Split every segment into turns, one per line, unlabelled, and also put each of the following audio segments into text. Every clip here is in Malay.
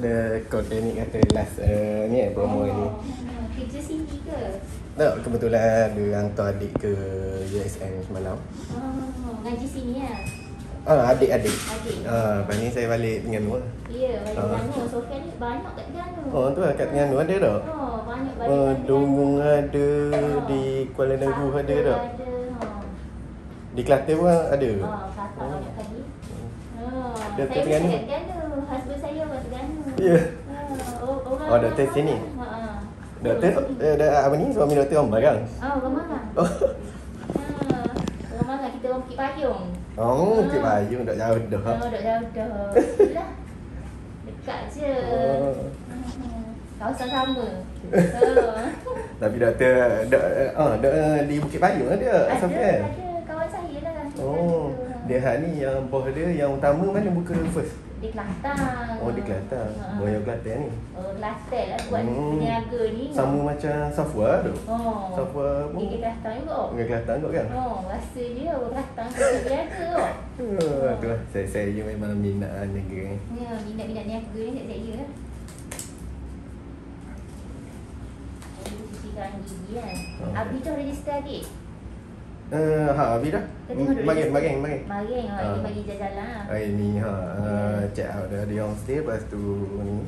Ada kod ni kata last ni promo ni.
Kerja sini ke?
Tak, kebetulan dia hantar adik ke USN semalam.
Ngaji sini ya?
Adik-adik.
Adik.
Lepas ni saya balik Terengganu lah.
Ya, balik Terengganu. Sofian ni banyak kat Terengganu.
Oh, tu lah kat Terengganu ada tak?
Banyak balik Terengganu.
Dungung ada, di Kuala Negeri ada tak?
Ada.
Di Kelantan pun ada?
Kelantan banyak kali.
Doktor
Saya
Terengganu?
kat Terengganu. Husband saya orang Terengganu.
Ya.
Orang
doktor sini? Doktor,
Sini.
apa ni? Suami doktor orang Barang?
Orang mana? Orang mana? Kita orang Bukit Payung.
Bukit Payung, tak jauh dah.
Tak jauh dah. Itulah. Dekat je. Kawasan sama.
Tapi doktor di Bukit Payung ada Sofian?
Ada kawan saya lah.
Dia ni yang bos dia yang utama mana buka first?
Di Kelantan.
Di Kelantan. Yang Kelantan ni.
Kelantan lah buat peniaga ni.
Sama macam Safwa tu. Safwa pun.
Di Kelantan juga.
Di Kelantan kot kan?
Rasa dia orang Kelantan peniaga kot.
Tu lah. Saya memang minat niaga ni.
Ya, minat-minat niaga ni saya lah. Cucikan gigi kan. Abi dah register adik?
Habis dah. Bagian.
Bagian, dia bagi jalan-jalan lah.
Ini check out dia homestay. Lepas tu ni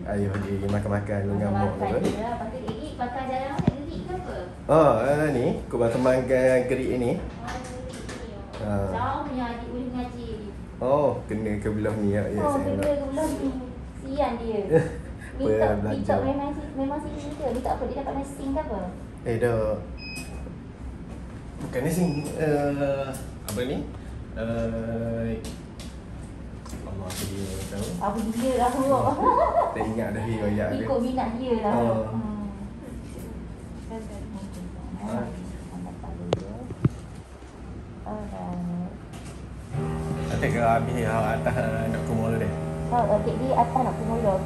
ayuh dia makan-makan dengan mak tu.
Makan je lah. Lepas tu gerik, bakar jalan nak gerik ke apa?
Ni kubang sembangkan gerik ni.
Jauh punya adik boleh mengaji.
Kena ke belah ni ya.
Kena ke belah ni. Sian dia. Minta memang sini ke? Minta apa? Dia dapat nursing ke apa?
Dah. Bukan nursing. Apa ni? Allah dia tahu.
Apa dia lah tu?
Tak ingat dah riwayat dia.
Ikut minat dia lah.
Atik ke habis atas nak kumul dia?
Atik dia atas nak kumul dia.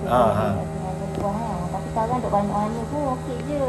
Tapi sekarang duk banyak-banyak pun okey je.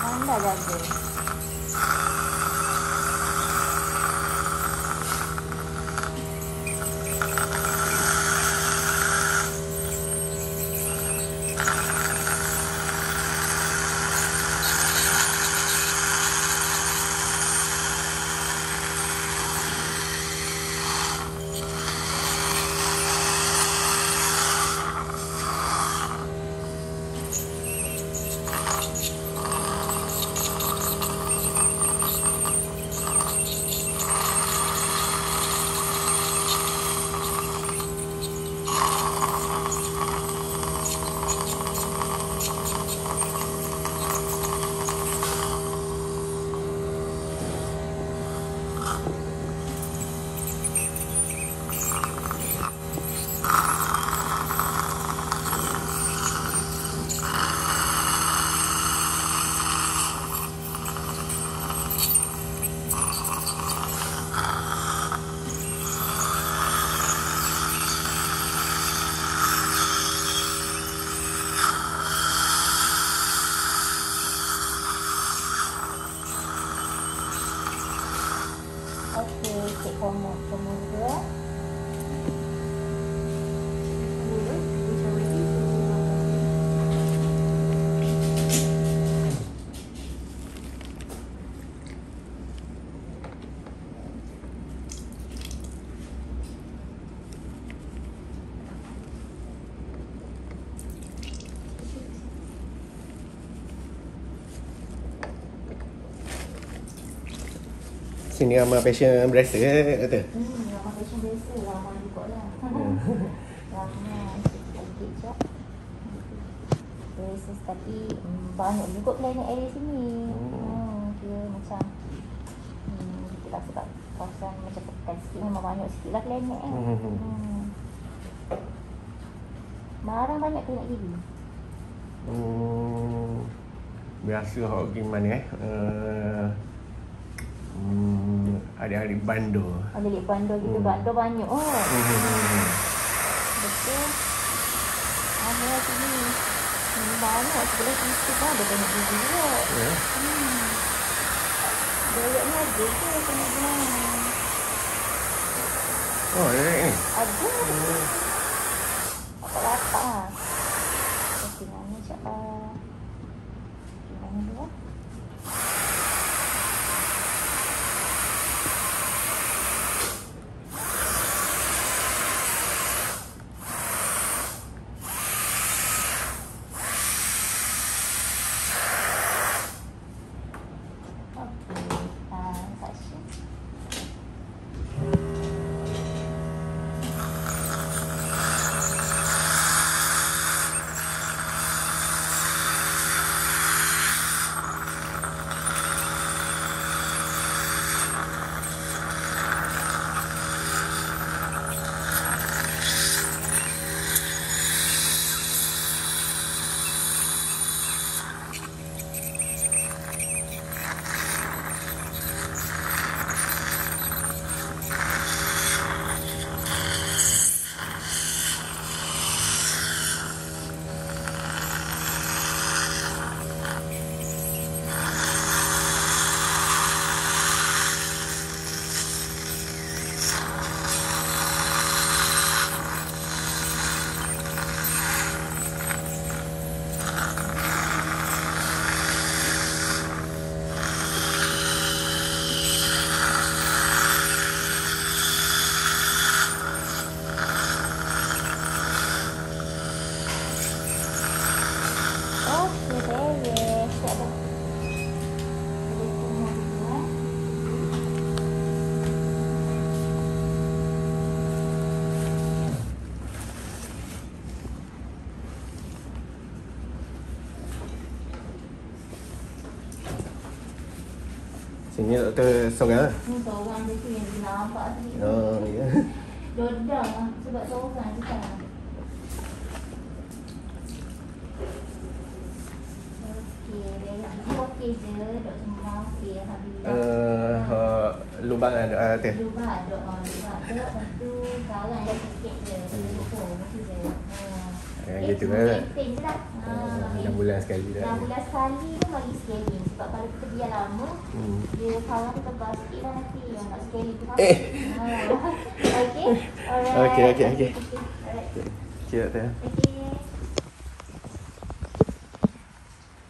Pandai jaga.
sini ramai passion berasa doktor?
Ramai passion biasa. Ramai juga lah. Ramai. Sikit sekejap. Biasa tapi banyak juga planet area sini. Dia macam kita tak sebab kawasan macam tekan sikit memang banyak sikit lah planet kan. Barang banyak tu nak gigi.
Biasa hok pergi mana adik-adik bandar.
Adik-adik bandar gitu, bandar banyak. Betul. Ada sini. Banyak sebelah sini pun ada banyak gigi juga. Bayaknya ada ke kena.
Oh, ada ni.
Ada. Apa-apa. Mana siapa? Mana dulu?
Sini doktor seorang.
Seorang je tu yang dia nampak tadi.
Oh, ya.
Dodang lah sebab seorang je kan. Okey je, dok semua okey alhamdulillah.
Lubang ada teh.
Lubang ada, lepas tu sekarang dah sikit je. Macam je.
Gitu kan.
Maintain je lah.
6 bulan sekali dah.
6 bulan sekali tu bagi scaling. Sebab kalau kita biar lama, dia kawan tu tebal sikit lah nanti. Yang nak scaling tu habis. Okay? Alright.
Okay.
Alright.
Okay, doktor.
Okay.